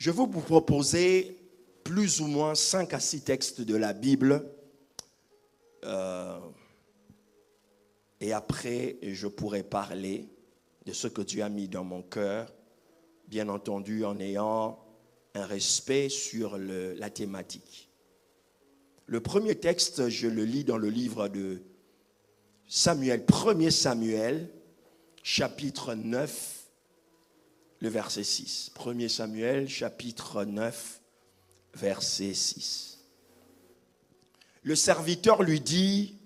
Je vais vous proposer plus ou moins 5 à 6 textes de la Bible. Et après, je pourrai parler de ce que Dieu a mis dans mon cœur, bien entendu en ayant un respect sur la thématique. Le premier texte, je le lis dans le livre de Samuel, 1er Samuel, chapitre 9, le verset 6. 1er Samuel, chapitre 9, verset 6. Le serviteur lui dit,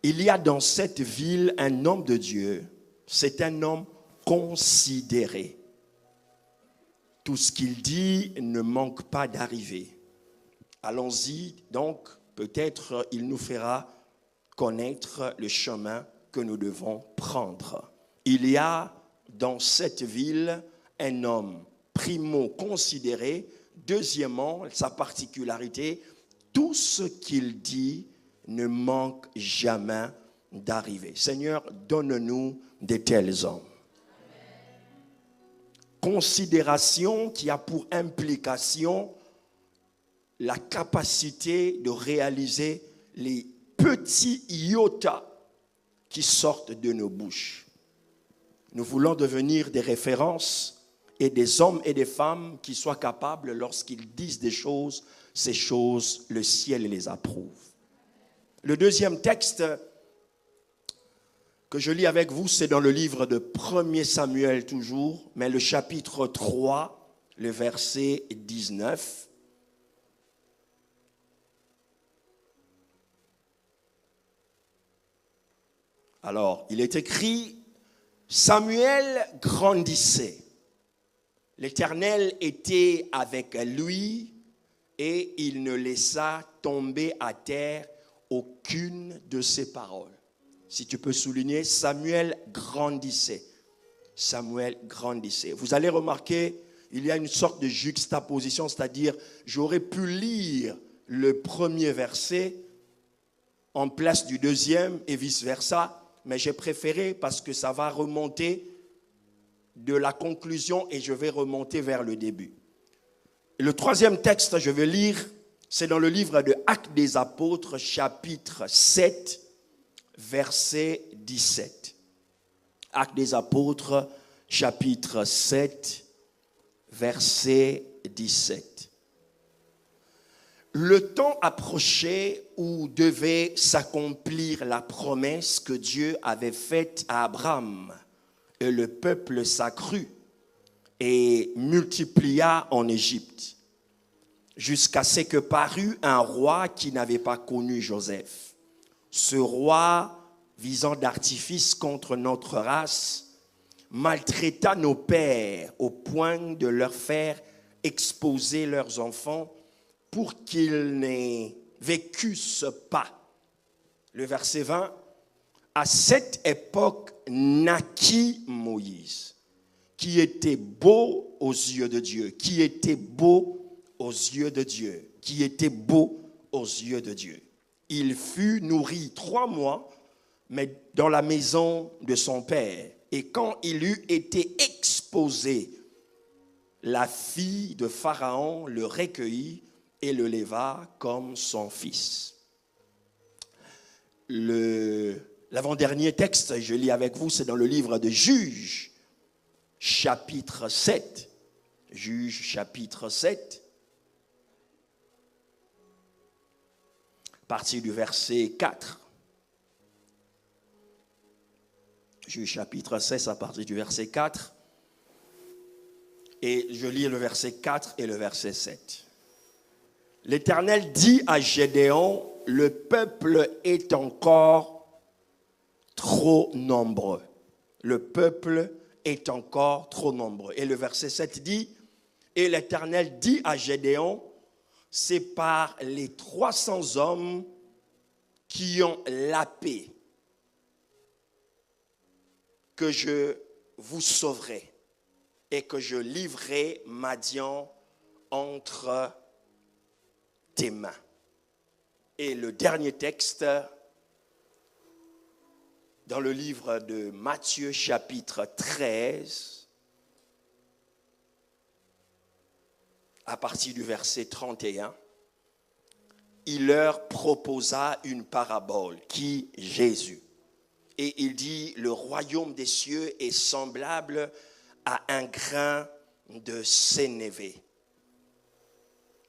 il y a dans cette ville un homme de Dieu, c'est un homme considéré. Tout ce qu'il dit ne manque pas d'arriver. Allons-y, donc, peut-être il nous fera connaître le chemin que nous devons prendre. Il y a dans cette ville un homme, primo considéré, deuxièmement, sa particularité, tout ce qu'il dit ne manque jamais d'arriver. Seigneur, donne-nous de tels hommes. Considération qui a pour implication la capacité de réaliser les petits iotas qui sortent de nos bouches. Nous voulons devenir des références et des hommes et des femmes qui soient capables, lorsqu'ils disent des choses, ces choses, le ciel les approuve. Le deuxième texte que je lis avec vous, c'est dans le livre de 1er Samuel toujours, mais le chapitre 3, le verset 19. Alors, il est écrit, Samuel grandissait. L'Éternel était avec lui et il ne laissa tomber à terre aucune de ses paroles. Si tu peux souligner, Samuel grandissait. Samuel grandissait. Vous allez remarquer, il y a une sorte de juxtaposition, c'est-à-dire, j'aurais pu lire le premier verset en place du deuxième et vice-versa, mais j'ai préféré parce que ça va remonter de la conclusion et je vais remonter vers le début. Et le troisième texte, je vais lire, c'est dans le livre de Actes des Apôtres, chapitre 7, verset 17. Actes des Apôtres, chapitre 7, verset 17. Le temps approchait où devait s'accomplir la promesse que Dieu avait faite à Abraham. Et le peuple s'accrut et multiplia en Égypte, jusqu'à ce que parut un roi qui n'avait pas connu Joseph. Ce roi, visant d'artifice contre notre race, maltraita nos pères au point de leur faire exposer leurs enfants pour qu'ils ne vécussent pas. Le verset 20, à cette époque naquit Moïse, qui était beau aux yeux de Dieu, qui était beau aux yeux de Dieu, qui était beau aux yeux de Dieu. Il fut nourri 3 mois, mais dans la maison de son père. Et quand il eut été exposé, la fille de Pharaon le recueillit et le leva comme son fils. L'avant-dernier texte, je lis avec vous, c'est dans le livre de Juges, chapitre 7. Juges, chapitre 7. À partir du verset 4. Juges, chapitre 16, à partir du verset 4. Et je lis le verset 4 et le verset 7. L'Éternel dit à Gédéon, le peuple est encore trop nombreux. Le peuple est encore trop nombreux. Et le verset 7 dit, et l'Éternel dit à Gédéon, c'est par les 300 hommes qui ont la paix que je vous sauverai et que je livrerai Madian entre tes mains. Et le dernier texte, dans le livre de Matthieu chapitre 13, à partir du verset 31, il leur proposa une parabole, qui Jésus. Et il dit, le royaume des cieux est semblable à un grain de sénévé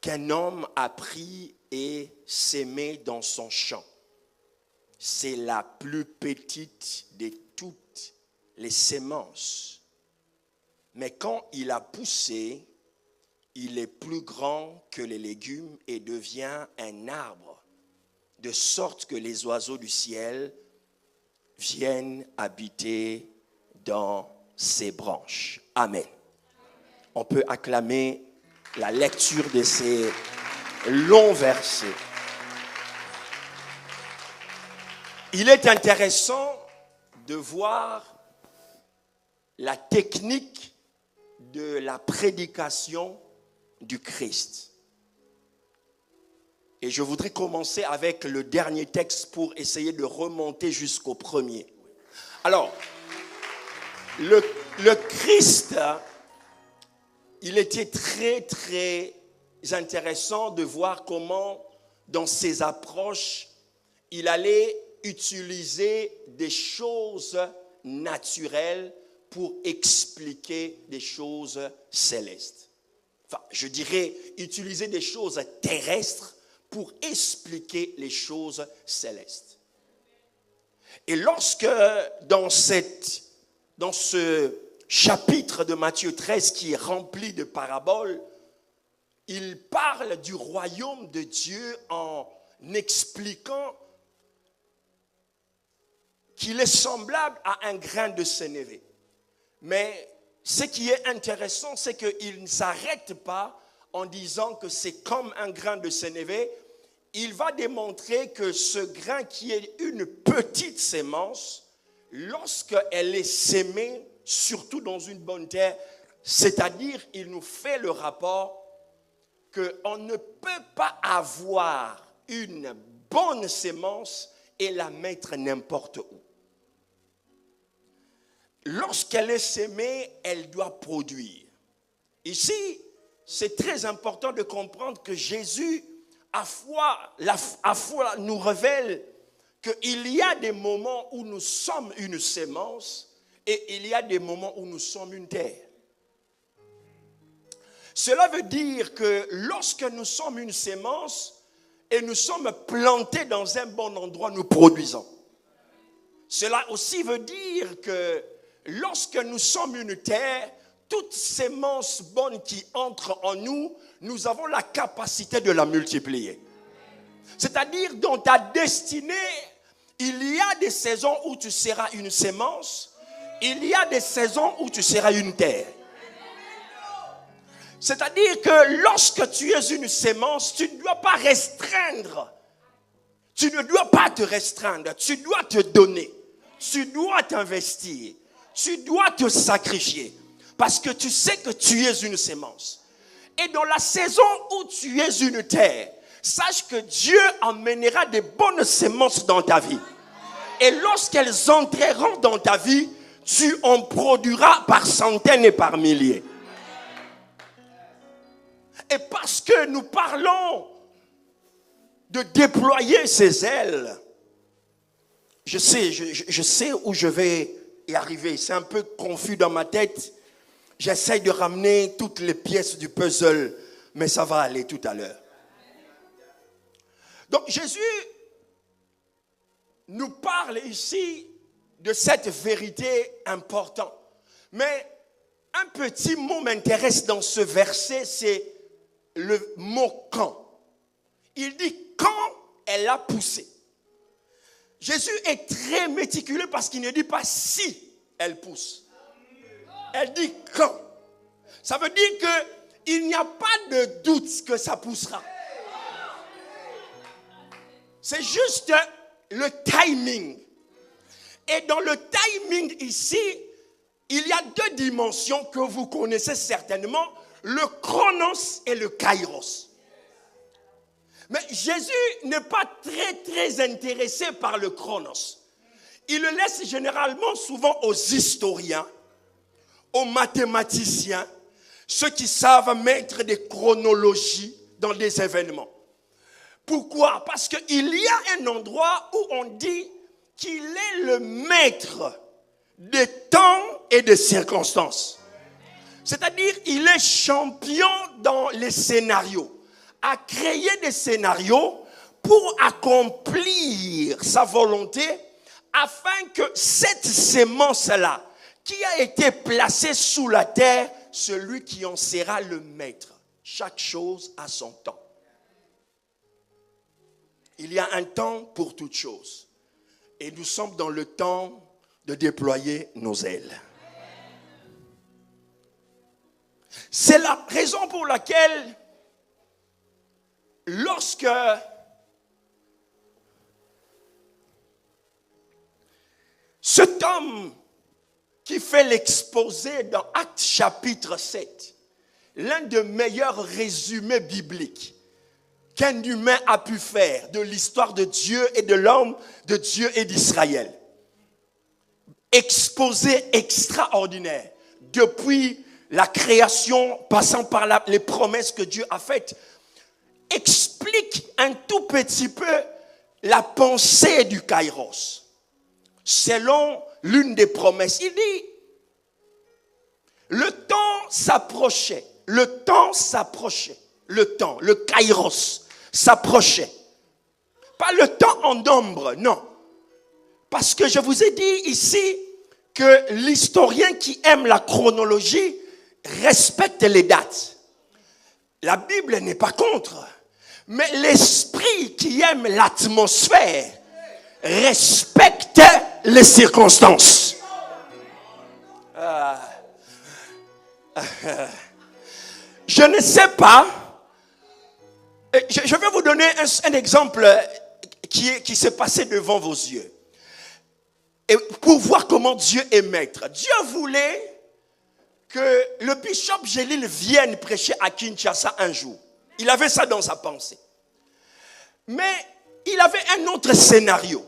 qu'un homme a pris et sémé dans son champ. C'est la plus petite de toutes les semences. Mais quand il a poussé, il est plus grand que les légumes et devient un arbre, de sorte que les oiseaux du ciel viennent habiter dans ses branches. Amen. On peut acclamer la lecture de ces longs versets. Il est intéressant de voir la technique de la prédication du Christ. Et je voudrais commencer avec le dernier texte pour essayer de remonter jusqu'au premier. Alors, le Christ, il était très, très intéressant de voir comment, dans ses approches, il allait utiliser des choses naturelles pour expliquer des choses célestes. Enfin, je dirais utiliser des choses terrestres pour expliquer les choses célestes. Et lorsque dans ce chapitre de Matthieu 13 qui est rempli de paraboles, il parle du royaume de Dieu en expliquant qu'il est semblable à un grain de sénévé. Mais ce qui est intéressant, c'est qu'il ne s'arrête pas en disant que c'est comme un grain de sénévé. Il va démontrer que ce grain qui est une petite sémence, lorsqu'elle est sémée, surtout dans une bonne terre, c'est-à-dire il nous fait le rapport qu'on ne peut pas avoir une bonne sémence et la mettre n'importe où. Lorsqu'elle est sémée, elle doit produire. Ici, c'est très important de comprendre que Jésus, à fois nous révèle qu'il y a des moments où nous sommes une sémence et il y a des moments où nous sommes une terre. Cela veut dire que lorsque nous sommes une sémence et nous sommes plantés dans un bon endroit, nous produisons. Cela aussi veut dire que lorsque nous sommes une terre, toute sémence bonne qui entre en nous, nous avons la capacité de la multiplier. C'est-à-dire, dans ta destinée, il y a des saisons où tu seras une sémence, il y a des saisons où tu seras une terre. C'est-à-dire que lorsque tu es une sémence, tu ne dois pas restreindre. Tu ne dois pas te restreindre, tu dois te donner, tu dois t'investir, tu dois te sacrifier. Parce que tu sais que tu es une sémence. Et dans la saison où tu es une terre, sache que Dieu emmènera des bonnes sémences dans ta vie. Et lorsqu'elles entreront dans ta vie, tu en produiras par centaines et par milliers. Et parce que nous parlons de déployer ses ailes, je sais où je vais y arriver. C'est un peu confus dans ma tête. J'essaie de ramener toutes les pièces du puzzle, mais ça va aller tout à l'heure. Donc Jésus nous parle ici de cette vérité importante. Mais un petit mot m'intéresse dans ce verset, c'est le mot « quand ». Il dit « quand elle a poussé ». Jésus est très méticuleux parce qu'il ne dit pas « si elle pousse ». Elle dit « quand ». Ça veut dire qu'il n'y a pas de doute que ça poussera. C'est juste le timing. Et dans le timing ici, il y a deux dimensions que vous connaissez certainement, le chronos et le kairos. Mais Jésus n'est pas très intéressé par le chronos. Il le laisse généralement souvent aux historiens, aux mathématiciens, Ceux qui savent mettre des chronologies dans des événements. Pourquoi? Parce qu'il y a un endroit où on dit qu'il est le maître des temps et des circonstances. C'est-à-dire, il est champion dans les scénarios, à créer des scénarios pour accomplir sa volonté, afin que cette sémence-là, qui a été placée sous la terre, celui qui en sera le maître. Chaque chose a son temps. Il y a un temps pour toute chose. Et nous sommes dans le temps de déployer nos ailes. C'est la raison pour laquelle, lorsque cet homme qui fait l'exposé dans Actes chapitre 7, l'un des meilleurs résumés bibliques qu'un humain a pu faire de l'histoire de Dieu et de l'homme de Dieu et d'Israël. Exposé extraordinaire, depuis la création, passant par les promesses que Dieu a faites, explique un tout petit peu la pensée du Kairos. Selon l'une des promesses, il dit, le temps s'approchait, le Kairos s'approchait. Pas le temps en nombre, non. Parce que je vous ai dit ici que l'historien qui aime la chronologie respecte les dates. La Bible n'est pas contre, mais l'esprit qui aime l'atmosphère respecte les circonstances. Je ne sais pas. Je vais vous donner un exemple qui s'est passé devant vos yeux. Et pour voir comment Dieu est maître. Dieu voulait que le bishop Gélil vienne prêcher à Kinshasa un jour. Il avait ça dans sa pensée. Mais il avait un autre scénario.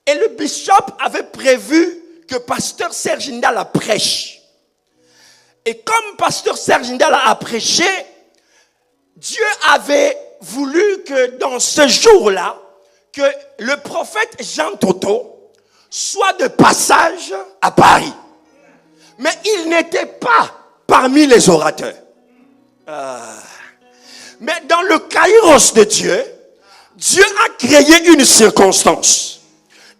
Et le bishop avait prévu que pasteur Serge Ndala prêche. Et comme pasteur Serge Ndala a prêché, Dieu avait voulu que dans ce jour-là, que le prophète Jean Toto soit de passage à Paris. Mais il n'était pas parmi les orateurs. Mais dans le kairos de Dieu, Dieu a créé une circonstance.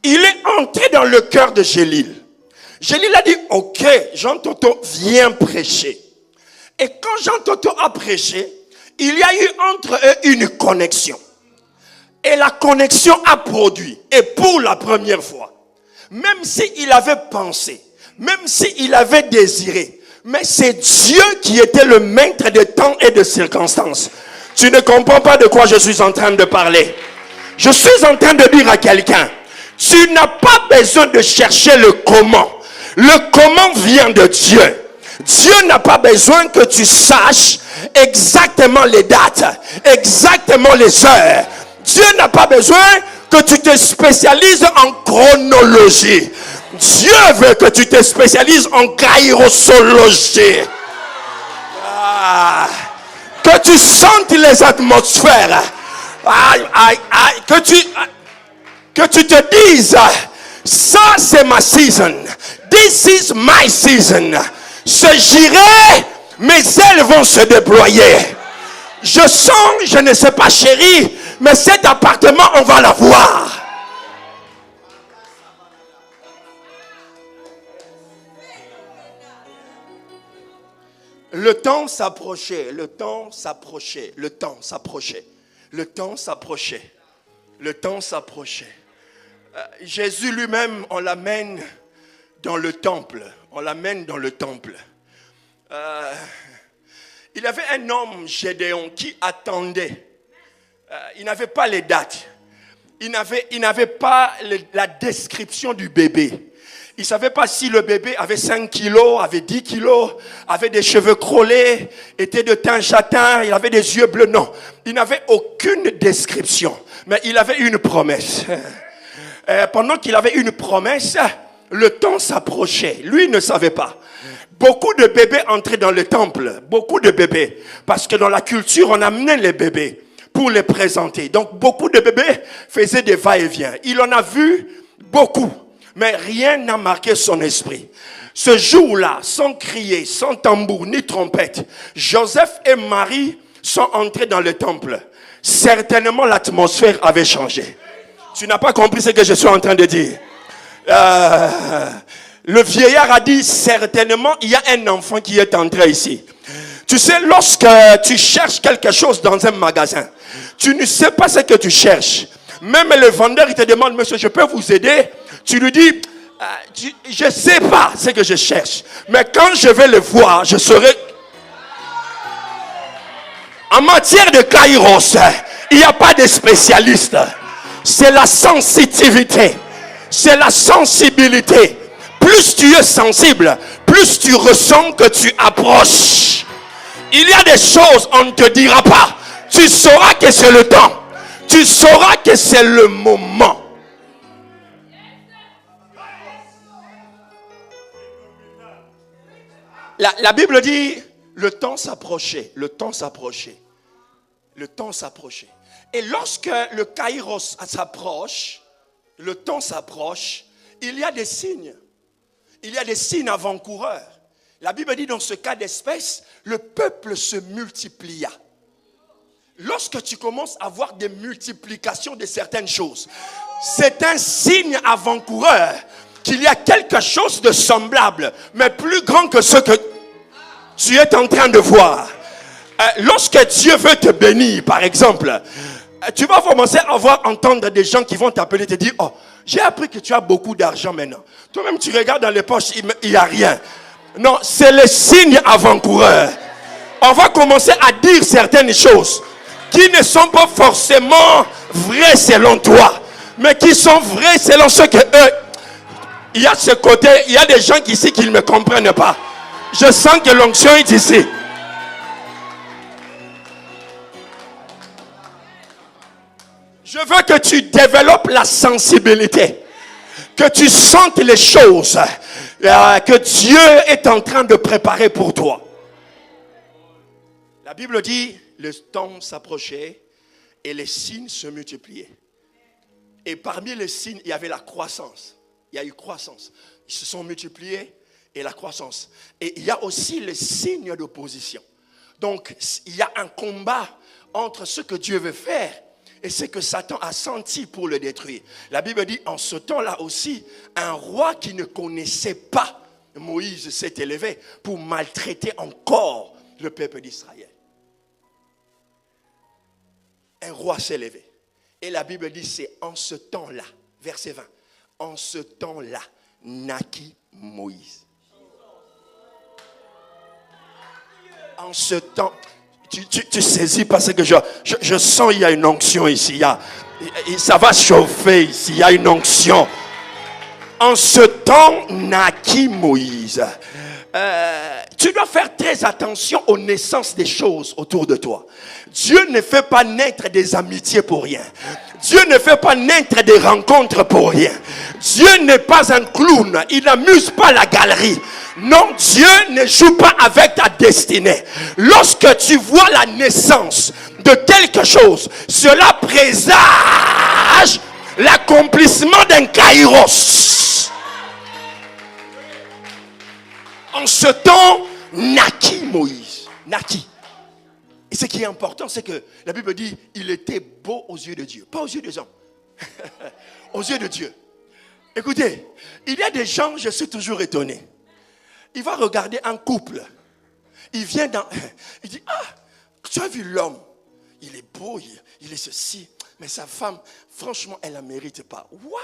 Il est entré dans le cœur de Gélil. Gélil a dit, ok, Jean Toto vient prêcher. Et quand Jean Toto a prêché, il y a eu entre eux une connexion. Et la connexion a produit. Et pour la première fois, même s'il avait pensé, même s'il avait désiré, mais c'est Dieu qui était le maître des temps et des circonstances. Tu ne comprends pas de quoi je suis en train de parler. Je suis en train de dire à quelqu'un, tu n'as pas besoin de chercher le comment. Le comment vient de Dieu. Dieu n'a pas besoin que tu saches exactement les dates, exactement les heures. Dieu n'a pas besoin que tu te spécialises en chronologie. Dieu veut que tu te spécialises en kairosologie. Que tu sentes les atmosphères. Que tu te dises, ça c'est ma season. This is my season. J'irai, mes ailes vont se déployer. Je sens, je ne sais pas chérie, mais cet appartement, on va l'avoir. Le temps s'approchait, le temps s'approchait, le temps s'approchait, le temps s'approchait, le temps s'approchait. Jésus lui-même, on l'amène dans le temple. On l'amène dans le temple. Il y avait un homme, Gédéon, qui attendait. Il n'avait pas les dates. Il n'avait pas la description du bébé. Il ne savait pas si le bébé avait 5 kilos, avait 10 kilos, avait des cheveux crôlés, était de teint châtain, il avait des yeux bleus. Non, il n'avait aucune description. Mais il avait une promesse. Pendant qu'il avait une promesse, le temps s'approchait. Lui ne savait pas. beaucoup de bébés entraient dans le temple. Beaucoup de bébés. Parce que dans la culture, on amenait les bébés pour les présenter. Donc, beaucoup de bébés faisaient des va-et-vient. Il en a vu beaucoup. Mais rien n'a marqué son esprit. Ce jour-là, sans crier, sans tambour, ni trompette, Joseph et Marie sont entrés dans le temple. Certainement, l'atmosphère avait changé. Tu n'as pas compris ce que je suis en train de dire. Le vieillard a dit, certainement, il y a un enfant qui est entré ici. Tu sais, lorsque tu cherches quelque chose dans un magasin, tu ne sais pas ce que tu cherches. Même le vendeur, il te demande, monsieur, je peux vous aider? Tu lui dis, je ne sais pas ce que je cherche. Mais quand je vais le voir, je saurai. En matière de kairos, il n'y a pas de spécialiste. C'est la sensitivité. C'est la sensibilité. Plus tu es sensible, plus tu ressens que tu approches. Il y a des choses, on ne te dira pas. Tu sauras que c'est le temps. Tu sauras que c'est le moment. La Bible dit, le temps s'approchait, le temps s'approchait, le temps s'approchait. Et lorsque le kairos s'approche, le temps s'approche, il y a des signes. Il y a des signes avant-coureurs. La Bible dit, dans ce cas d'espèce, le peuple se multiplia. Lorsque tu commences à voir des multiplications de certaines choses, c'est un signe avant-coureur qu'il y a quelque chose de semblable, mais plus grand que ce que tu es en train de voir. Lorsque Dieu veut te bénir, par exemple, tu vas commencer à entendre des gens qui vont t'appeler et te dire, oh, j'ai appris que tu as beaucoup d'argent maintenant. Toi-même, tu regardes dans les poches, il n'y a rien. Non, c'est le signe avant-coureur. On va commencer à dire certaines choses qui ne sont pas forcément vraies selon toi, mais qui sont vraies selon ce que eux. Il y a ce côté, il y a des gens ici qui ne me comprennent pas. Je sens que l'onction est ici. Je veux que tu développes la sensibilité, que tu sentes les choses que Dieu est en train de préparer pour toi. La Bible dit, le temps s'approchait et les signes se multipliaient. Et parmi les signes, il y avait la croissance. Il y a eu croissance. Ils se sont multipliés et la croissance. Et il y a aussi les signes d'opposition. Donc, il y a un combat entre ce que Dieu veut faire et ce que Satan a senti pour le détruire. La Bible dit, en ce temps-là aussi, un roi qui ne connaissait pas Moïse s'est élevé pour maltraiter encore le peuple d'Israël. Un roi s'est élevé. Et la Bible dit, c'est en ce temps-là, verset 20, en ce temps-là, naquit Moïse. En ce temps, tu saisis parce que je sens il y a une onction ici. Ça va chauffer ici, il y a une onction. En ce temps, naquit Moïse. Tu dois faire très attention aux naissances des choses autour de toi. Dieu ne fait pas naître des amitiés pour rien. Dieu ne fait pas naître des rencontres pour rien. Dieu n'est pas un clown. Il n'amuse pas la galerie. Non, Dieu ne joue pas avec ta destinée. Lorsque tu vois la naissance de quelque chose, cela présage l'accomplissement d'un kairos. En ce temps, naquit Moïse. Naquit. Et ce qui est important, c'est que la Bible dit, il était beau aux yeux de Dieu. Pas aux yeux des hommes. Aux yeux de Dieu. Écoutez, il y a des gens, je suis toujours étonné. Il va regarder un couple. Il vient dans... Il dit, ah, tu as vu l'homme. Il est beau, il est ceci. Mais sa femme, franchement, elle ne la mérite pas. What?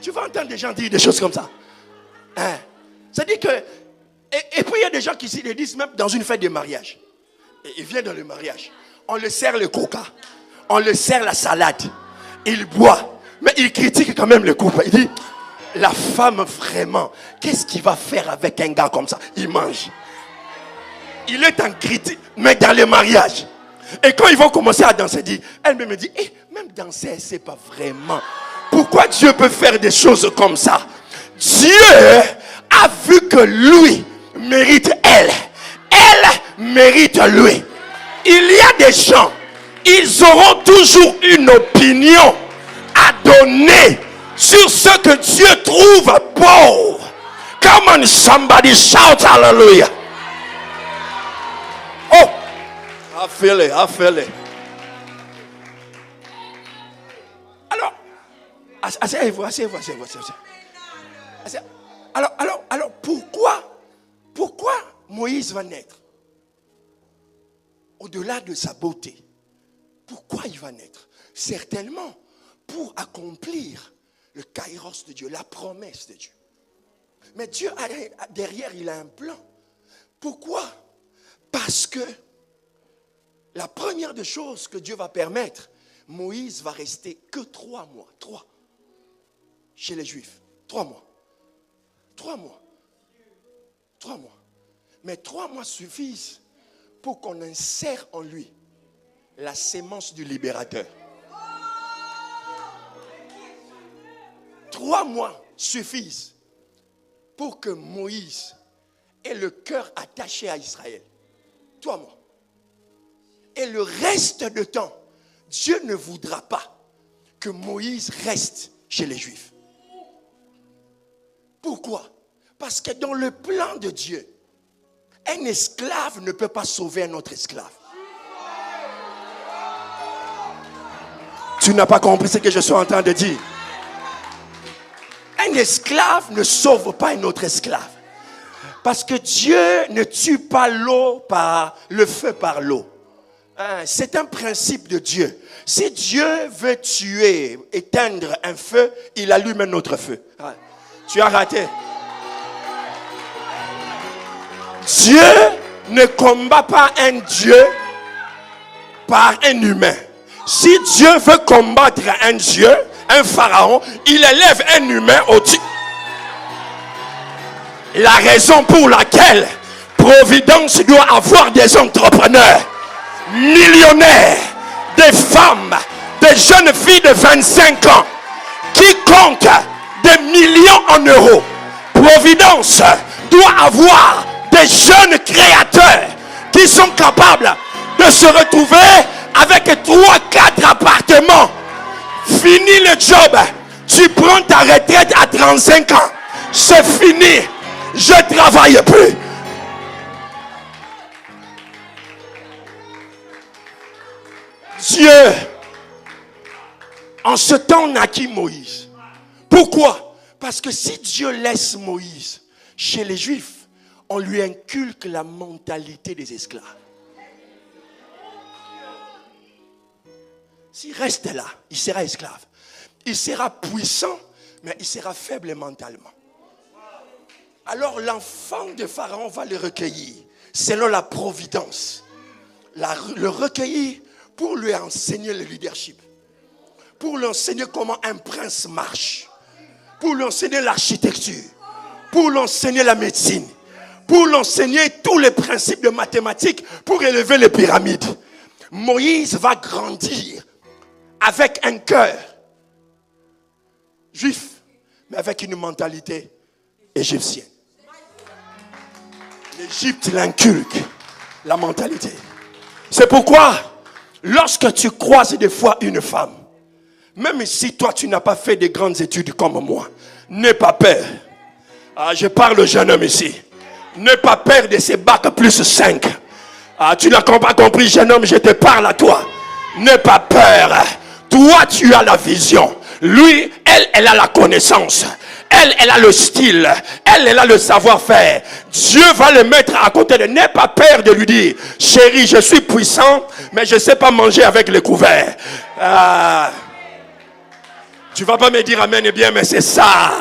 Tu vas entendre des gens dire des choses comme ça. Hein? C'est-à-dire que... Et puis il y a des gens qui le disent même dans une fête de mariage. Et il vient dans le mariage. On le sert le coca. On le sert la salade. Il boit. Mais il critique quand même le couple. Il dit, la femme vraiment, qu'est-ce qu'il va faire avec un gars comme ça? Il mange. Il est en critique, mais dans le mariage. Et quand ils vont commencer à danser, elle me dit, même danser, elle ne sait pas vraiment. Pourquoi Dieu peut faire des choses comme ça? Dieu a vu que lui mérite elle. Elle mérite lui. Il y a des gens, ils auront toujours une opinion à donner sur ce que Dieu trouve beau. Come on, somebody shout hallelujah. Oh, I feel it, I feel it. Alors, asseyez-vous. Alors, pourquoi Moïse va naître? Au-delà de sa beauté, pourquoi il va naître? Certainement pour accomplir le kairos de Dieu, la promesse de Dieu. Mais Dieu, derrière, il a un plan. Pourquoi? Parce que la première des choses que Dieu va permettre, Moïse va rester que 3 mois. 3. Chez les Juifs. 3 mois. 3 mois. 3 mois. Mais 3 mois suffisent pour qu'on insère en lui la sémence du libérateur. 3 mois suffisent pour que Moïse ait le cœur attaché à Israël. 3 mois. Et le reste de temps, Dieu ne voudra pas que Moïse reste chez les Juifs. Pourquoi? Parce que dans le plan de Dieu, un esclave ne peut pas sauver un autre esclave. Tu n'as pas compris ce que je suis en train de dire. Un esclave ne sauve pas un autre esclave. Parce que Dieu ne tue pas l'eau par le feu par l'eau. C'est un principe de Dieu. Si Dieu veut tuer, éteindre un feu, il allume un autre feu. Tu as raté. Dieu ne combat pas un Dieu par un humain. Si Dieu veut combattre un Dieu, un pharaon, il élève un humain au-dessus. La raison pour laquelle Providence doit avoir des entrepreneurs millionnaires, des femmes, des jeunes filles de 25 ans qui comptent des millions en euros. Providence doit avoir des jeunes créateurs qui sont capables de se retrouver avec 3-4 appartements. Fini le job. Tu prends ta retraite à 35 ans. C'est fini. Je ne travaille plus. Dieu, en ce temps, naquit Moïse. Pourquoi? Parce que si Dieu laisse Moïse chez les Juifs, on lui inculque la mentalité des esclaves. S'il reste là, il sera esclave. Il sera puissant, mais il sera faible mentalement. Alors l'enfant de Pharaon va le recueillir, selon la providence. Le recueillir pour lui enseigner le leadership. Pour lui enseigner comment un prince marche. Pour lui enseigner l'architecture. Pour lui enseigner la médecine. Pour lui enseigner tous les principes de mathématiques pour élever les pyramides. Moïse va grandir avec un cœur juif, mais avec une mentalité égyptienne. L'Égypte l'inculque, la mentalité. C'est pourquoi, lorsque tu croises des fois une femme, même si toi tu n'as pas fait de grandes études comme moi, n'aie pas peur. Je parle au jeune homme ici. N'aie pas peur de ces bacs plus 5. Tu n'as pas compris, jeune homme, je te parle à toi. N'aie pas peur. Toi, tu as la vision. Lui, elle a la connaissance. Elle a le style. Elle a le savoir-faire. Dieu va le mettre à côté de. N'aie pas peur de lui dire, chérie, je suis puissant, mais je ne sais pas manger avec les couverts. Tu ne vas pas me dire amen et bien, mais c'est ça.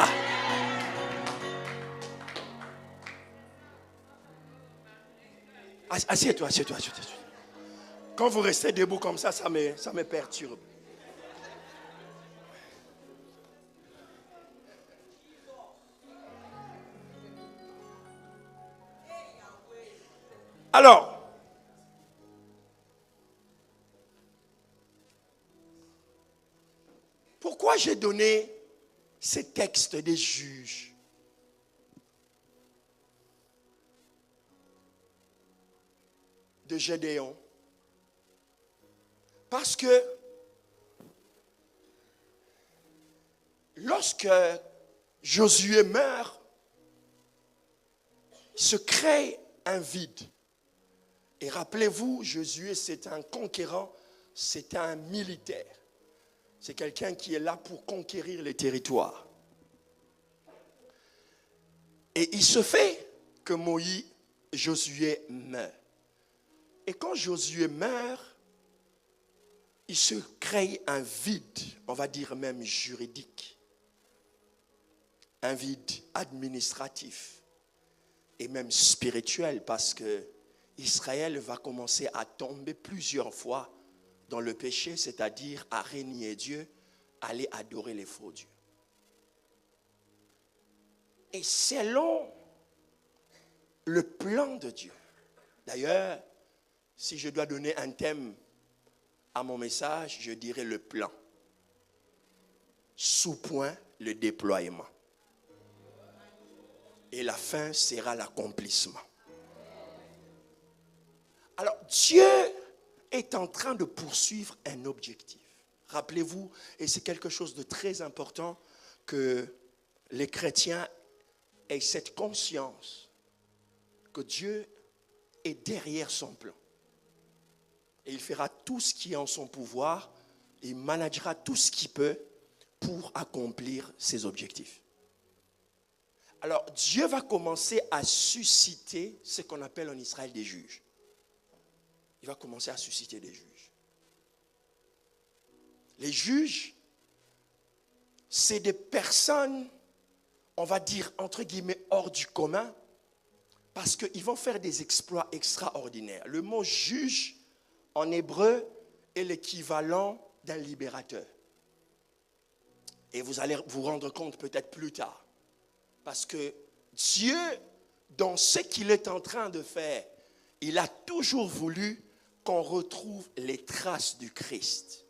Assieds-toi. Quand vous restez debout comme ça, ça me perturbe. Alors, pourquoi j'ai donné ces textes des juges de Gédéon. Parce que lorsque Josué meurt, il se crée un vide. Et rappelez-vous, Josué, c'est un conquérant, c'est un militaire. C'est quelqu'un qui est là pour conquérir les territoires. Et il se fait que Josué meurt. Et quand Josué meurt, il se crée un vide, on va dire même juridique, un vide administratif et même spirituel, parce que Israël va commencer à tomber plusieurs fois dans le péché, c'est-à-dire à renier Dieu, aller adorer les faux dieux. Et selon le plan de Dieu, d'ailleurs, si je dois donner un thème à mon message, je dirais le plan. Sous-point, le déploiement. Et la fin sera l'accomplissement. Alors, Dieu est en train de poursuivre un objectif. Rappelez-vous, et c'est quelque chose de très important, que les chrétiens aient cette conscience que Dieu est derrière son plan. Et il fera tout ce qui est en son pouvoir, il managera tout ce qu'il peut pour accomplir ses objectifs. Alors, Dieu va commencer à susciter ce qu'on appelle en Israël des juges. Il va commencer à susciter des juges. Les juges, c'est des personnes, on va dire entre guillemets, hors du commun, parce qu'ils vont faire des exploits extraordinaires. Le mot juge, en hébreu, est l'équivalent d'un libérateur. Et vous allez vous rendre compte peut-être plus tard. Parce que Dieu, dans ce qu'il est en train de faire, il a toujours voulu qu'on retrouve les traces du Christ.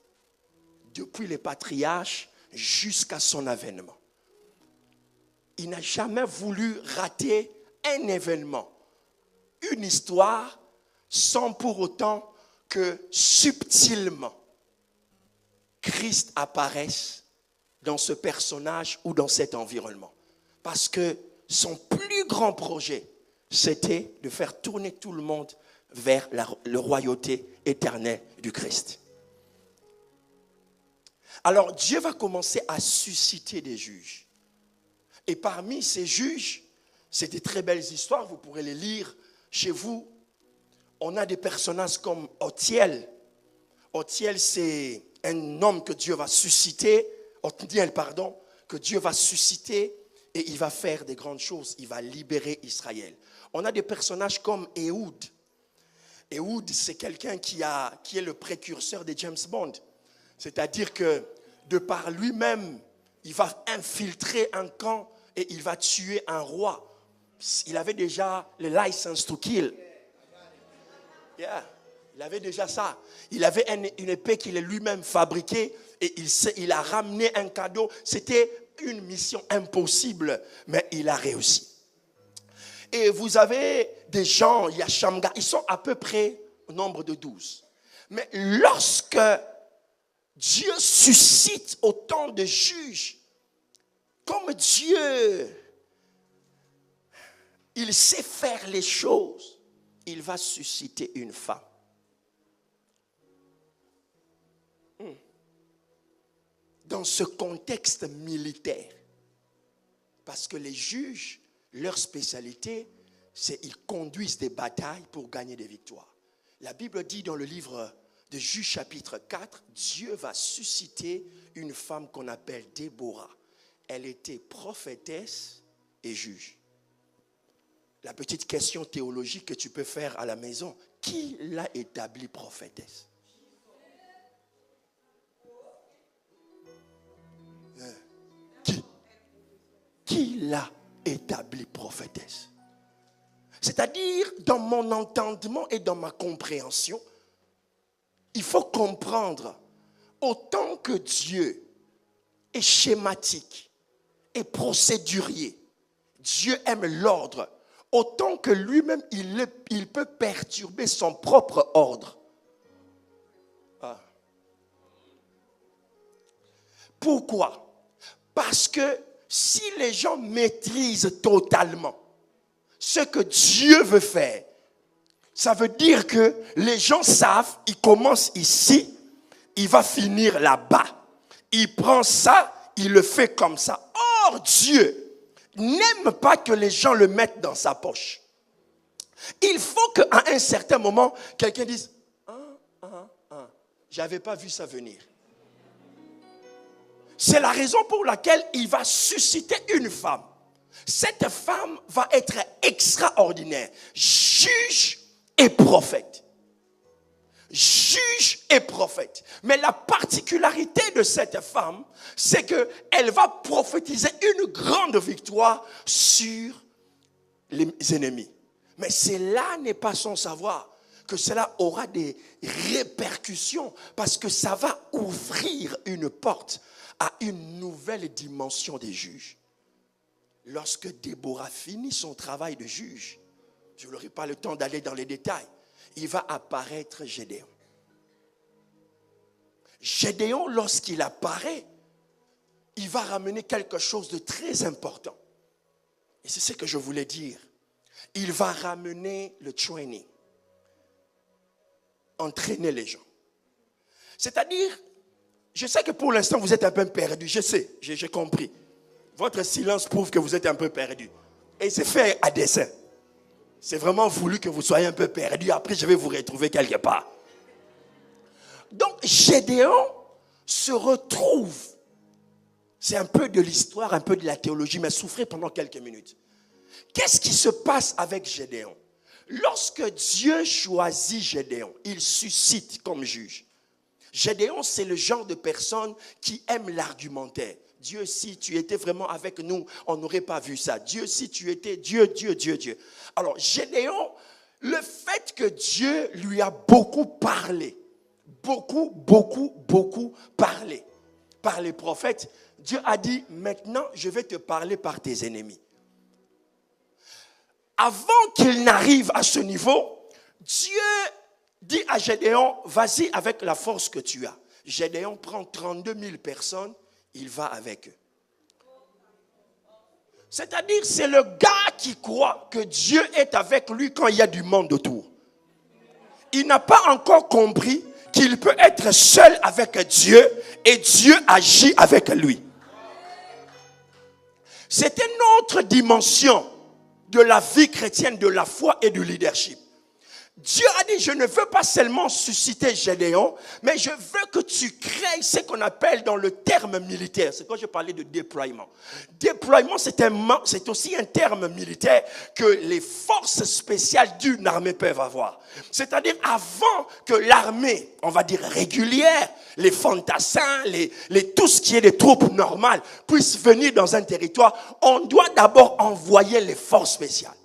Depuis les patriarches jusqu'à son avènement. Il n'a jamais voulu rater un événement, une histoire, sans pour autant que subtilement Christ apparaisse dans ce personnage ou dans cet environnement. Parce que son plus grand projet, c'était de faire tourner tout le monde vers la royauté éternelle du Christ. Alors Dieu va commencer à susciter des juges. Et parmi ces juges, c'est des très belles histoires, vous pourrez les lire chez vous. On a des personnages comme Othiel. Othiel, c'est un homme que Dieu va susciter, que Dieu va susciter et il va faire des grandes choses. Il va libérer Israël. On a des personnages comme Ehud. Ehud, c'est quelqu'un qui est le précurseur de James Bond. C'est-à-dire que de par lui-même, il va infiltrer un camp et il va tuer un roi. Il avait déjà le license to kill. Yeah, il avait déjà ça. Il avait une épée qu'il a lui-même fabriquée et il a ramené un cadeau. C'était une mission impossible, mais il a réussi. Et vous avez des gens, il y a Shamgar, ils sont à peu près au nombre de 12. Mais lorsque Dieu suscite autant de juges, comme Dieu, il sait faire les choses, il va susciter une femme. Dans ce contexte militaire. Parce que les juges, leur spécialité, c'est qu'ils conduisent des batailles pour gagner des victoires. La Bible dit dans le livre de Juges chapitre 4, Dieu va susciter une femme qu'on appelle Déborah. Elle était prophétesse et juge. La petite question théologique que tu peux faire à la maison, qui l'a établie prophétesse? Qui l'a établie prophétesse? C'est-à-dire, dans mon entendement et dans ma compréhension, il faut comprendre, autant que Dieu est schématique et procédurier, Dieu aime l'ordre, autant que lui-même, il peut perturber son propre ordre. Ah. Pourquoi? Parce que si les gens maîtrisent totalement ce que Dieu veut faire, ça veut dire que les gens savent, il commence ici, il va finir là-bas. Il prend ça, il le fait comme ça. Or, Dieu n'aime pas que les gens le mettent dans sa poche. Il faut qu'à un certain moment, quelqu'un dise « j'avais pas vu ça venir ». C'est la raison pour laquelle il va susciter une femme. Cette femme va être extraordinaire. Juge et prophète. Juge et prophète. Mais la particularité de cette femme, c'est qu'elle va prophétiser une grande victoire sur les ennemis. Mais cela n'est pas sans savoir que cela aura des répercussions parce que ça va ouvrir une porte à une nouvelle dimension des juges. Lorsque Déborah finit son travail de juge, je n'aurai pas le temps d'aller dans les détails, il va apparaître Gédéon. Gédéon, lorsqu'il apparaît, il va ramener quelque chose de très important. Et c'est ce que je voulais dire. Il va ramener le training. Entraîner les gens. C'est-à-dire, je sais que pour l'instant, vous êtes un peu perdu. Je sais, j'ai compris. Votre silence prouve que vous êtes un peu perdu. Et c'est fait à dessein. C'est vraiment voulu que vous soyez un peu perdu. Après, je vais vous retrouver quelque part. Donc, Gédéon se retrouve. C'est un peu de l'histoire, un peu de la théologie, mais souffrez pendant quelques minutes. Qu'est-ce qui se passe avec Gédéon? Lorsque Dieu choisit Gédéon, il suscite comme juge. Gédéon, c'est le genre de personne qui aime l'argumentaire. Dieu, si tu étais vraiment avec nous, on n'aurait pas vu ça. Dieu, si tu étais Dieu. Alors, Gédéon, le fait que Dieu lui a beaucoup parlé, beaucoup parlé par les prophètes, Dieu a dit, maintenant, je vais te parler par tes ennemis. Avant qu'il n'arrive à ce niveau, Dieu dit à Gédéon, vas-y avec la force que tu as. Gédéon prend 32 000 personnes, il va avec eux. C'est-à-dire, c'est le gars qui croit que Dieu est avec lui quand il y a du monde autour. Il n'a pas encore compris qu'il peut être seul avec Dieu et Dieu agit avec lui. C'est une autre dimension de la vie chrétienne, de la foi et du leadership. Dieu a dit, je ne veux pas seulement susciter Gédéon, mais je veux que tu crées ce qu'on appelle dans le terme militaire. C'est quand je parlais de déploiement. Déploiement, c'est aussi un terme militaire que les forces spéciales d'une armée peuvent avoir. C'est-à-dire, avant que l'armée, on va dire régulière, les fantassins, tout ce qui est des troupes normales, puissent venir dans un territoire, on doit d'abord envoyer les forces spéciales.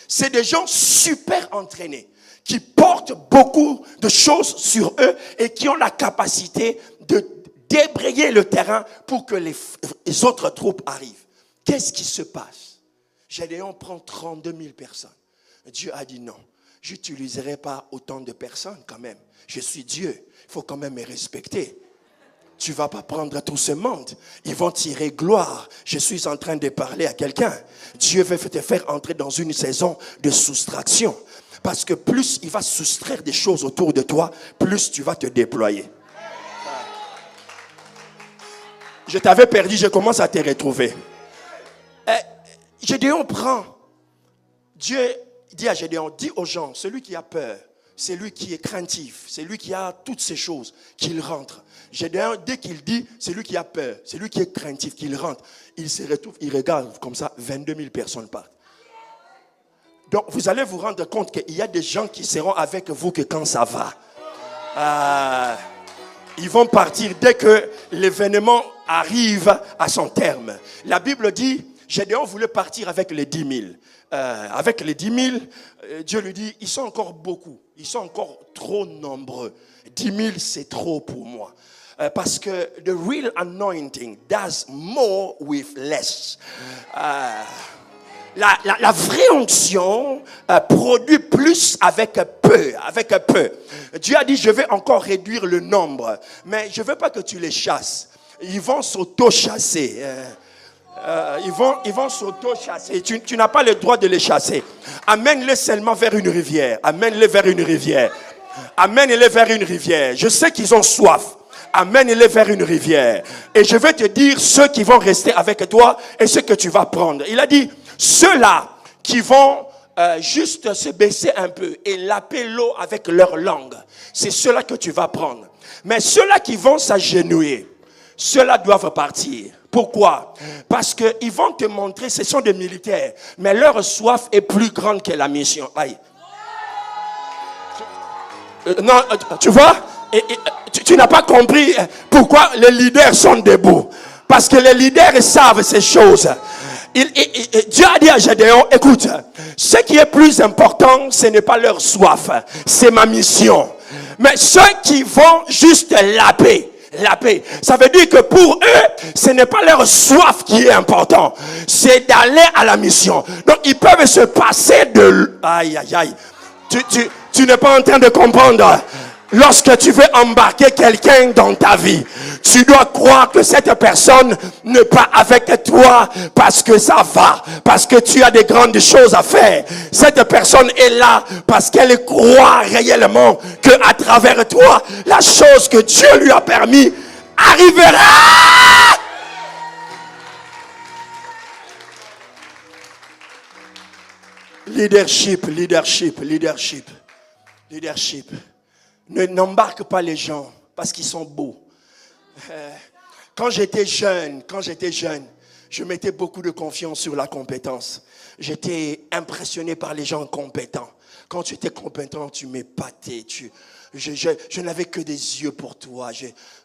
C'est des gens super entraînés, qui portent beaucoup de choses sur eux et qui ont la capacité de débrayer le terrain pour que les autres troupes arrivent. Qu'est-ce qui se passe? Gédéon prend 32 000 personnes. Dieu a dit non, je n'utiliserai pas autant de personnes quand même. Je suis Dieu, il faut quand même me respecter. Tu ne vas pas prendre tout ce monde. Ils vont tirer gloire. Je suis en train de parler à quelqu'un. Dieu veut te faire entrer dans une saison de soustraction. Parce que plus il va soustraire des choses autour de toi, plus tu vas te déployer. Je t'avais perdu, je commence à te retrouver. Gédéon prend. Dieu dit à Gédéon, dis aux gens, celui qui a peur, c'est lui qui est craintif, c'est lui qui a toutes ces choses, qu'il rentre. Gédéon, dès qu'il dit, c'est lui qui a peur, c'est lui qui est craintif, qu'il rentre. Il se retrouve, il regarde comme ça, 22 000 personnes partent. Donc, vous allez vous rendre compte qu'il y a des gens qui seront avec vous que quand ça va. Ils vont partir dès que l'événement arrive à son terme. La Bible dit, Gédéon voulait partir avec les 10 000. Avec les 10 000, Dieu lui dit, ils sont encore beaucoup. Ils sont encore trop nombreux. 10 000, c'est trop pour moi. Parce que the real anointing does more with less. La vraie onction produit plus avec peu, Dieu a dit, je vais encore réduire le nombre, mais je ne veux pas que tu les chasses. Ils vont s'auto-chasser. Ils vont s'auto-chasser. Tu n'as pas le droit de les chasser. Amène-les seulement vers une rivière. Amène-les vers une rivière. Amène-les vers une rivière. Je sais qu'ils ont soif. Amène-les vers une rivière. Et je vais te dire ceux qui vont rester avec toi et ceux que tu vas prendre. Il a dit, ceux-là qui vont juste se baisser un peu et laper l'eau avec leur langue, c'est ceux-là que tu vas prendre. Mais ceux-là qui vont s'agenouiller, ceux-là doivent partir. Pourquoi? Parce qu'ils vont te montrer, ce sont des militaires, mais leur soif est plus grande que la mission. Aïe. Non, tu vois? Tu n'as pas compris pourquoi les leaders sont debout. Parce que les leaders savent ces choses. Dieu a dit à Gédéon, écoute, ce qui est plus important, ce n'est pas leur soif, c'est ma mission. Mais ceux qui vont juste laper, ça veut dire que pour eux, ce n'est pas leur soif qui est important, c'est d'aller à la mission. Donc ils peuvent se passer de... Aïe, aïe, aïe. Tu n'es pas en train de comprendre. Lorsque tu veux embarquer quelqu'un dans ta vie, tu dois croire que cette personne n'est pas avec toi parce que ça va, parce que tu as des grandes choses à faire. Cette personne est là parce qu'elle croit réellement que à travers toi, la chose que Dieu lui a permis arrivera. Leadership. N'embarque pas les gens parce qu'ils sont beaux. Quand j'étais jeune, je mettais beaucoup de confiance sur la compétence. J'étais impressionné par les gens compétents. Quand tu étais compétent, tu m'épatais. Je n'avais que des yeux pour toi.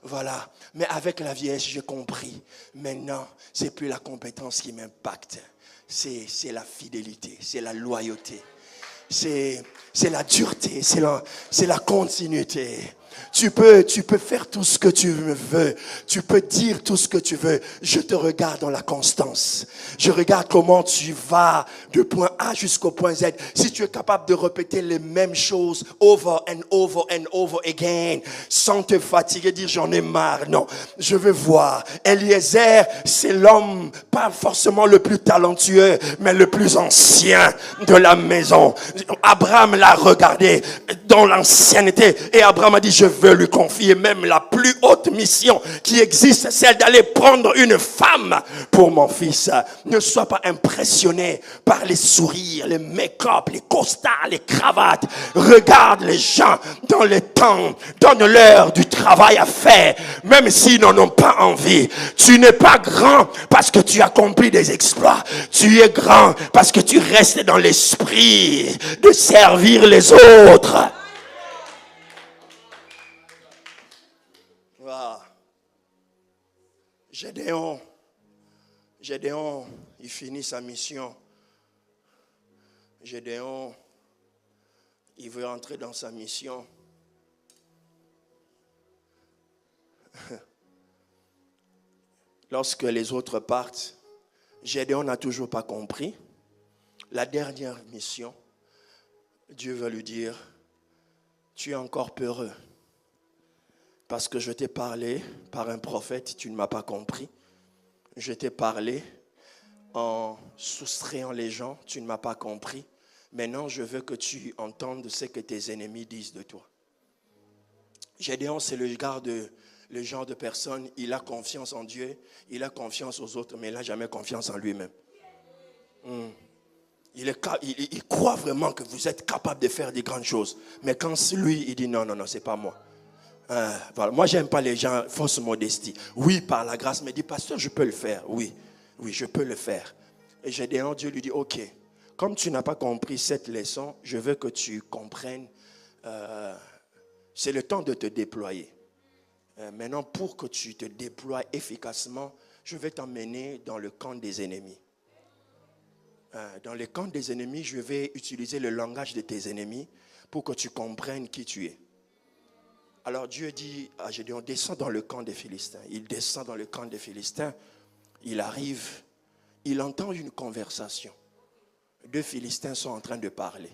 Voilà. Mais avec la vieillesse, j'ai compris. Maintenant, c'est plus la compétence qui m'impacte. C'est la fidélité, c'est la loyauté. C'est la dureté, c'est la continuité. Tu peux faire tout ce que tu veux. Tu peux dire tout ce que tu veux. Je te regarde dans la constance. Je regarde comment tu vas du point A jusqu'au point Z. Si tu es capable de répéter les mêmes choses over and over and over again, sans te fatiguer, dire j'en ai marre. Non, je veux voir. Eliezer, c'est l'homme, pas forcément le plus talentueux, mais le plus ancien de la maison. Abraham l'a regardé dans l'ancienneté et Abraham a dit je veux lui confier même la plus haute mission qui existe, celle d'aller prendre une femme pour mon fils. Ne sois pas impressionné par les sourires, les make-up, les costards, les cravates. Regarde les gens dans le temps, donne-leur du travail à faire, même s'ils n'en ont pas envie. Tu n'es pas grand parce que tu accomplis des exploits. Tu es grand parce que tu restes dans l'esprit de servir les autres. Gédéon, il finit sa mission. Gédéon, il veut entrer dans sa mission. Lorsque les autres partent, Gédéon n'a toujours pas compris. La dernière mission, Dieu va lui dire, tu es encore peureux. Parce que je t'ai parlé par un prophète, tu ne m'as pas compris. Je t'ai parlé en soustrayant les gens, tu ne m'as pas compris. Maintenant, je veux que tu entendes ce que tes ennemis disent de toi. Gédéon, c'est le genre de personne, il a confiance en Dieu, il a confiance aux autres, mais il n'a jamais confiance en lui-même. Il croit vraiment que vous êtes capable de faire des grandes choses. Mais quand lui, il dit non, c'est pas moi. Voilà. Moi, j'aime pas les gens fausse modestie. Oui, par la grâce, mais dit pasteur, je peux le faire. Oui, je peux le faire. Et Gédéon, Dieu lui dit, ok, comme tu n'as pas compris cette leçon, je veux que tu comprennes. C'est le temps de te déployer. Maintenant, pour que tu te déploies efficacement, je vais t'emmener dans le camp des ennemis. Dans le camp des ennemis, je vais utiliser le langage de tes ennemis pour que tu comprennes qui tu es. Alors Dieu dit à Gédéon, descends dans le camp des Philistins. Il descend dans le camp des Philistins. Il arrive, il entend une conversation. 2 Philistins sont en train de parler.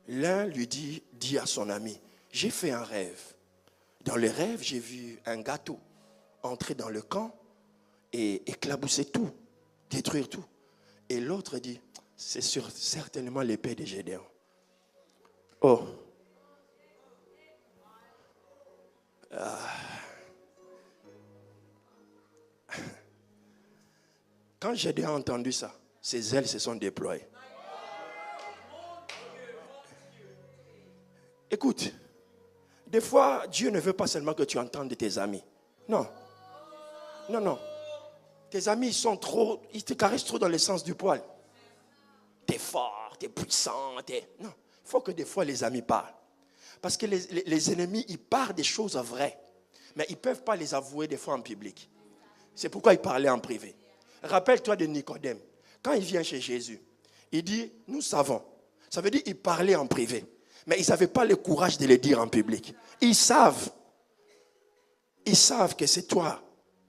L'un lui dit à son ami, j'ai fait un rêve. Dans le rêve, j'ai vu un gâteau entrer dans le camp et éclabousser tout, détruire tout. Et l'autre dit, c'est certainement l'épée de Gédéon. Oh. Quand Gédéon a entendu ça, ses ailes se sont déployées. Écoute, des fois, Dieu ne veut pas seulement que tu entendes de tes amis. Non. Non, non. Tes amis, ils te caressent trop dans le sens du poil. T'es fort, t'es puissant, Non, il faut que des fois les amis parlent. Parce que les ennemis, ils parlent des choses vraies. Mais ils ne peuvent pas les avouer des fois en public. C'est pourquoi ils parlaient en privé. Rappelle-toi de Nicodème. Quand il vient chez Jésus, il dit, nous savons. Ça veut dire qu'il parlait en privé. Mais ils n'avaient pas le courage de le dire en public. Ils savent que c'est toi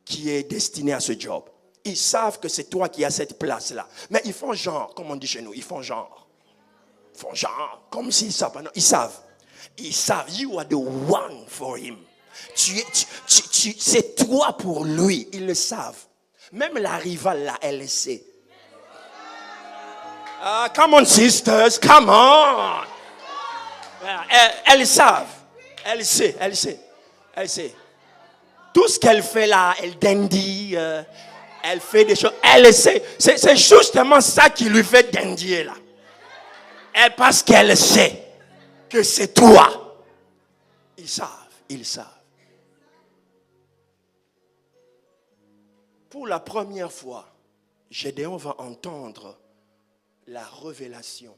qui es destiné à ce job. Ils savent que c'est toi qui as cette place-là. Mais ils font genre, comme on dit chez nous, ils font genre. Ils font genre, comme s'ils savent. Non, ils savent. Ils savent, you are the one for him. C'est toi pour lui. Ils le savent. Même la rivale là, elle le sait. Come on sisters, come on. Elles savent. Elle sait. Tout ce qu'elle fait là, elle dandy, elle fait des choses. Elle sait. C'est justement ça qui lui fait dandier là. Parce qu'elle sait que c'est toi. Ils savent. Pour la première fois, Gédéon va entendre la révélation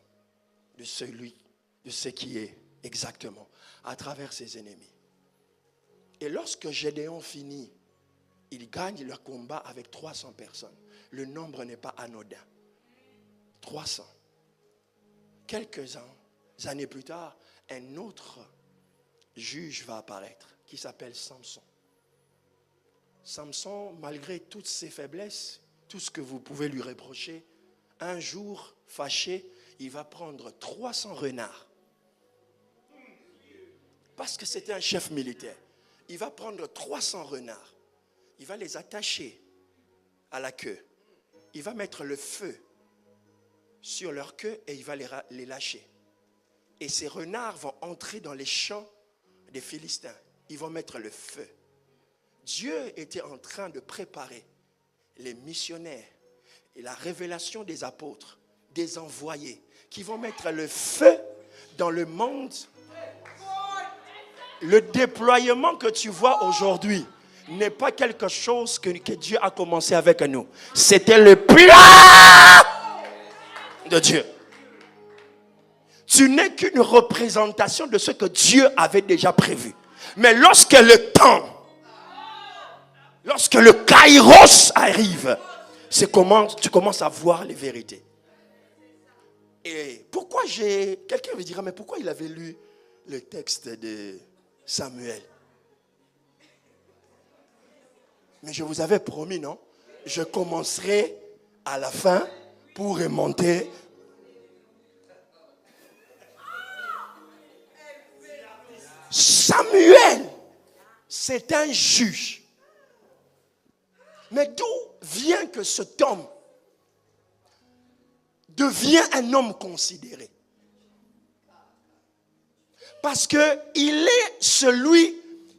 de ce qui est exactement à travers ses ennemis. Et lorsque Gédéon finit, il gagne le combat avec 300 personnes. Le nombre n'est pas anodin. 300. Quelques années plus tard, un autre juge va apparaître qui s'appelle Samson. Samson, malgré toutes ses faiblesses, tout ce que vous pouvez lui reprocher, un jour, fâché, il va prendre 300 renards. Parce que c'était un chef militaire. Il va prendre 300 renards. Il va les attacher à la queue. Il va mettre le feu sur leur queue et il va les lâcher. Et ces renards vont entrer dans les champs des Philistins. Ils vont mettre le feu. Dieu était en train de préparer les missionnaires et la révélation des apôtres, des envoyés, qui vont mettre le feu dans le monde. Le déploiement que tu vois aujourd'hui n'est pas quelque chose que Dieu a commencé avec nous. C'était le plan de Dieu. Tu n'es qu'une représentation de ce que Dieu avait déjà prévu. Mais lorsque le temps, lorsque le kairos arrive, tu commences à voir les vérités. Et pourquoi quelqu'un me dira, mais pourquoi il avait lu le texte de Samuel? Mais je vous avais promis, non? Je commencerai à la fin pour remonter. Samuel, c'est un juge. Mais d'où vient que cet homme devient un homme considéré? Parce qu'il est celui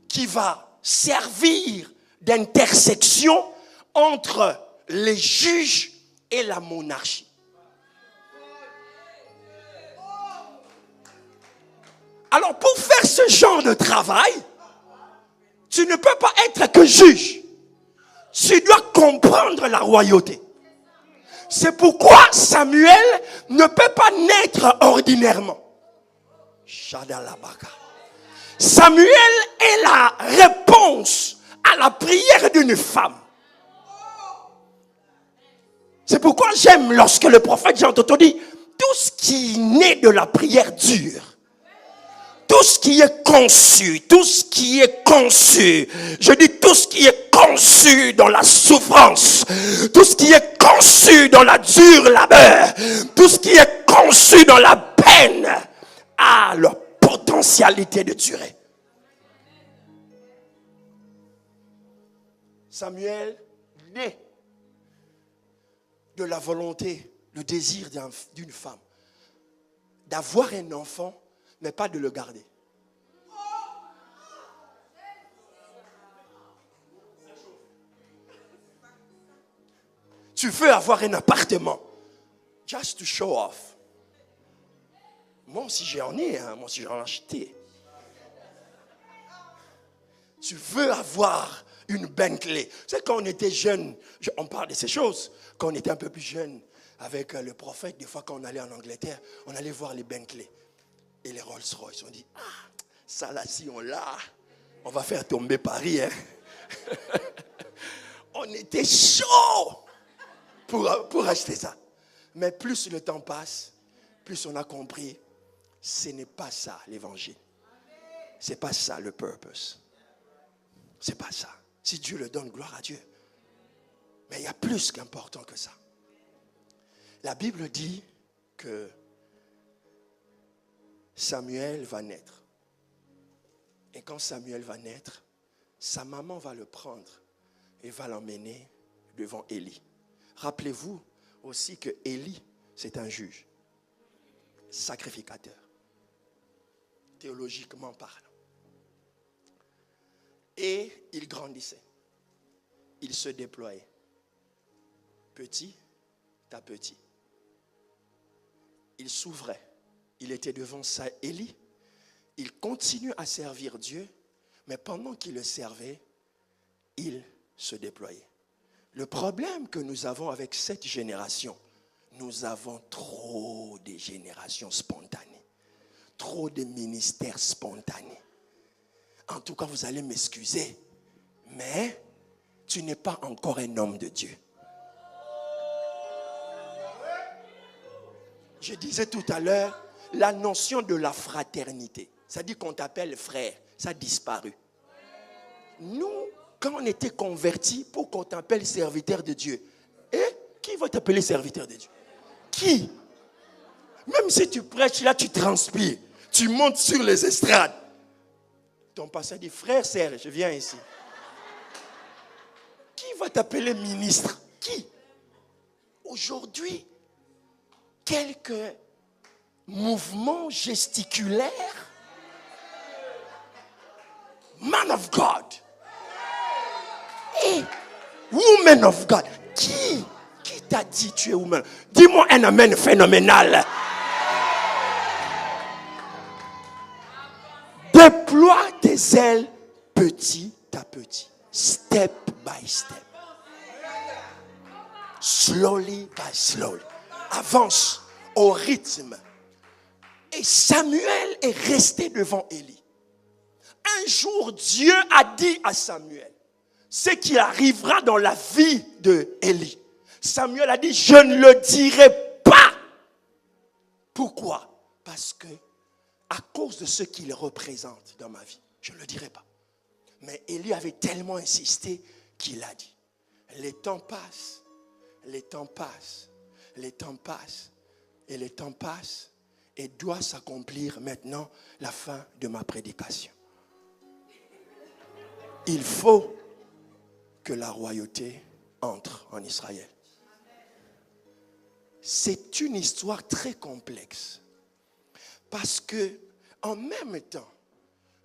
qui va servir d'intersection entre les juges et la monarchie. Alors pour faire ce genre de travail, tu ne peux pas être que juge. Tu dois comprendre la royauté. C'est pourquoi Samuel ne peut pas naître ordinairement. Samuel est la réponse à la prière d'une femme. C'est pourquoi j'aime lorsque le prophète Jean Toto dit, tout ce qui naît de la prière dure. Tout tout ce qui est conçu, tout ce qui est conçu, je dis tout ce qui est conçu dans la souffrance, tout ce qui est conçu dans la dure labeur, tout ce qui est conçu dans la peine a leur potentialité de durer. Samuel naît de la volonté, le désir d'une femme d'avoir un enfant, mais pas de le garder. Tu veux avoir un appartement, just to show off. Moi aussi j'en ai, moi aussi j'en ai acheté. Tu veux avoir une Bentley. Tu sais, quand on était jeune, on parle de ces choses, quand on était un peu plus jeune, avec le prophète, des fois quand on allait en Angleterre, on allait voir les Bentley et les Rolls-Royce. On dit, ça là, si on l'a, on va faire tomber Paris. Hein? On était chaud pour acheter ça. Mais plus le temps passe, plus on a compris, ce n'est pas ça l'évangile. Ce n'est pas ça le purpose. Ce n'est pas ça. Si Dieu le donne, gloire à Dieu. Mais il y a plus qu'important que ça. La Bible dit que Samuel va naître. Et quand Samuel va naître, sa maman va le prendre et va l'emmener devant Élie. Rappelez-vous aussi que Élie, c'est un juge, sacrificateur, théologiquement parlant. Et il grandissait, il se déployait, petit à petit. Il s'ouvrait, il était devant sa Élie, il continue à servir Dieu, mais pendant qu'il le servait, il se déployait. Le problème que nous avons avec cette génération, nous avons trop de générations spontanées, trop de ministères spontanés. En tout cas, vous allez m'excuser, mais tu n'es pas encore un homme de Dieu. Je disais tout à l'heure, la notion de la fraternité, ça dit qu'on t'appelle frère, ça a disparu. Nous, quand on était convertis, pour qu'on t'appelle serviteur de Dieu, qui va t'appeler serviteur de Dieu? Qui? Même si tu prêches, là tu transpires, tu montes sur les estrades. Ton pasteur dit, frère Serge, je viens ici. Qui va t'appeler ministre? Qui? Aujourd'hui, quelques mouvements gesticulaires. Man of God. Et woman of God. Qui t'a dit tu es woman? Dis-moi un amen phénoménal. Déploie tes ailes petit à petit. Step by step. Slowly by slowly. Avance au rythme. Et Samuel est resté devant Élie. Un jour, Dieu a dit à Samuel ce qui arrivera dans la vie de Élie. Samuel a dit, je ne le dirai pas. Pourquoi? Parce que à cause de ce qu'il représente dans ma vie, je ne le dirai pas. Mais Élie avait tellement insisté qu'il a dit. Les temps passent, les temps passent, les temps passent, et les temps passent, et doit s'accomplir maintenant la fin de ma prédication. Il faut que la royauté entre en Israël. C'est une histoire très complexe. Parce que, en même temps,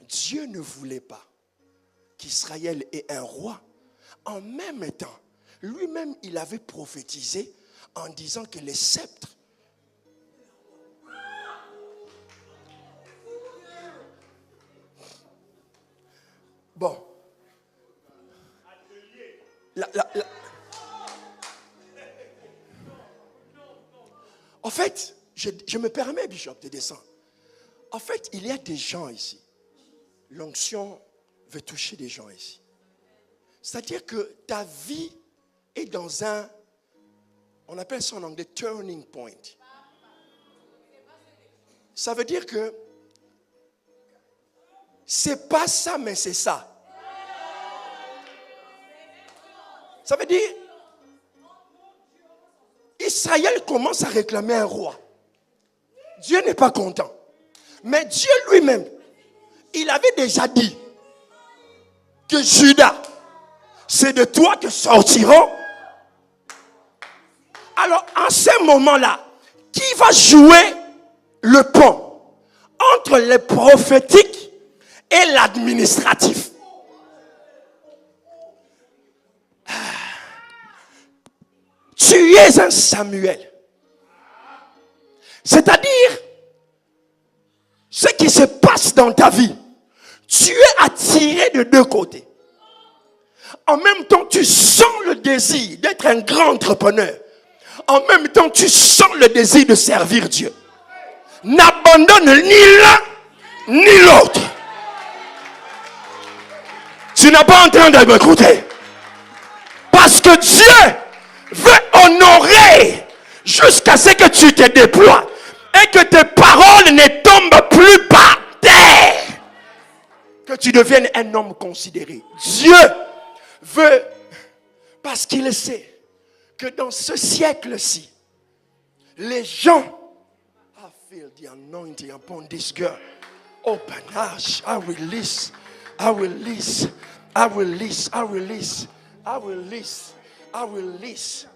Dieu ne voulait pas qu'Israël ait un roi. En même temps, lui-même, il avait prophétisé en disant que les sceptres bon. En fait, je me permets, Bishop, de descendre. En fait, il y a des gens ici. L'onction veut toucher des gens ici. C'est-à-dire que ta vie est dans un, on appelle ça en anglais, turning point. Ça veut dire que c'est pas ça, mais c'est ça. Ça veut dire, Israël commence à réclamer un roi. Dieu n'est pas content. Mais Dieu lui-même, il avait déjà dit que Judas, c'est de toi que sortiront. Alors, en ce moment-là, qui va jouer le pont entre le prophétique et l'administratif? Tu es un Samuel. C'est-à-dire, ce qui se passe dans ta vie, tu es attiré de deux côtés. En même temps, tu sens le désir d'être un grand entrepreneur. En même temps, tu sens le désir de servir Dieu. N'abandonne ni l'un ni l'autre. Tu n'es pas en train de m'écouter. Parce que Dieu veut honorer jusqu'à ce que tu te déploies et que tes paroles ne tombent plus par terre. Que tu deviennes un homme considéré. Dieu veut, parce qu'il sait que dans ce siècle-ci, les gens, I feel the anointing upon this girl. Open us, I release, I release, I release, I release, I release, I release,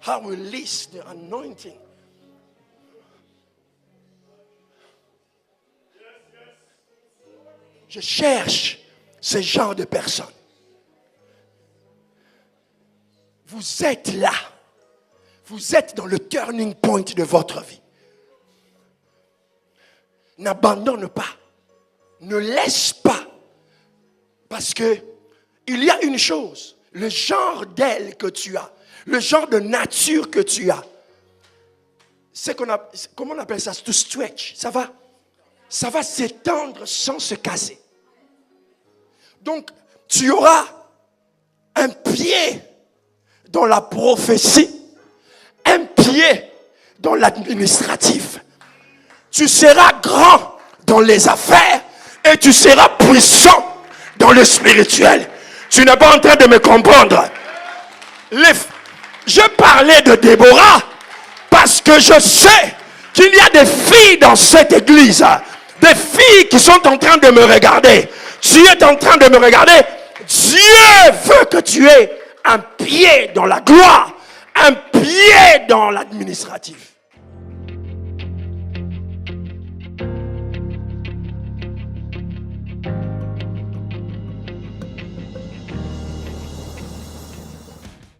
I release the anointing. Je cherche ce genre de personnes. Vous êtes là. Vous êtes dans le turning point de votre vie. N'abandonne pas. Ne laisse pas. Parce que il y a une chose. Le genre d'aile que tu as. Le genre de nature que tu as. C'est comment on appelle ça? To stretch. Ça va s'étendre sans se casser. Donc, tu auras un pied dans la prophétie, un pied dans l'administratif. Tu seras grand dans les affaires et tu seras puissant dans le spirituel. Tu n'es pas en train de me comprendre. Je parlais de Déborah parce que je sais qu'il y a des filles dans cette église, des filles qui sont en train de me regarder. Tu es en train de me regarder. Dieu veut que tu aies un pied dans la gloire, un pied dans l'administratif.